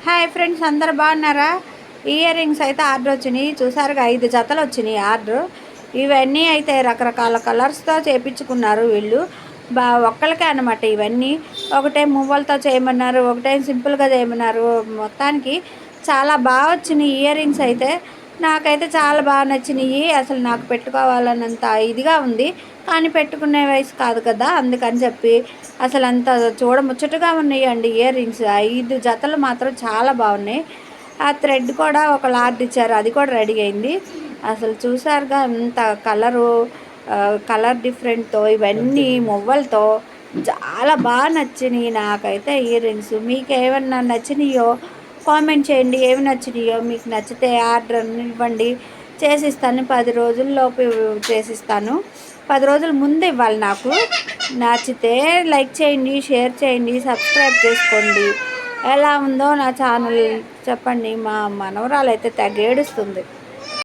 Hi friends, అందరు బాగున్నారా? Ear rings అయితే ఆర్డర్ వచ్చినాయి. చూసారుగా 5 జతలు వచ్చినాయి ఆర్డర్. ఇవన్నీ అయితే రకరకాల కలర్స్తో చేయించుకున్నారు వీళ్ళు. ఒక్కళ్ళకే అనమాట ఇవన్నీ. ఒకటే మువ్వలతో చేయమన్నారు, ఒకటే సింపుల్గా చేయమన్నారు. మొత్తానికి చాలా బాగా వచ్చినాయి ఇయర్ రింగ్స్ అయితే. నాకైతే చాలా బాగా నచ్చినాయి. అసలు నాకు పెట్టుకోవాలన్నంత ఇదిగా ఉంది, కానీ పెట్టుకునే వయసు కాదు కదా, అందుకని చెప్పి అసలు అంత చూడముచ్చటగా ఉన్నాయండి ఇయర్ రింగ్స్. 5 జతలు మాత్రం చాలా బాగున్నాయి. ఆ థ్రెడ్ కూడా ఒక లార్డ్ ఇచ్చారు, అది కూడా రెడీ అయింది. అసలు చూసారుగా అంత కలర్ డిఫరెంట్తో ఇవన్నీ మువ్వలతో చాలా బాగా నచ్చినాయి నాకైతే ఇయర్ రింగ్స్. మీకు ఏమన్నా నచ్చినాయో కామెంట్ చేయండి. ఏమి నచ్చినాయో మీకు నచ్చితే ఆర్డర్ ఇవ్వండి, చేసిస్తాను. 10 రోజుల్లోపు చేసిస్తాను. 10 రోజుల ముందు ఇవ్వాలి నాకు. నచ్చితే లైక్ చేయండి, షేర్ చేయండి, సబ్స్క్రైబ్ చేసుకోండి. ఎలా ఉందో నా ఛానల్ చెప్పండి. మా మనవరాలు అయితే తెగ ఏడుస్తుంది.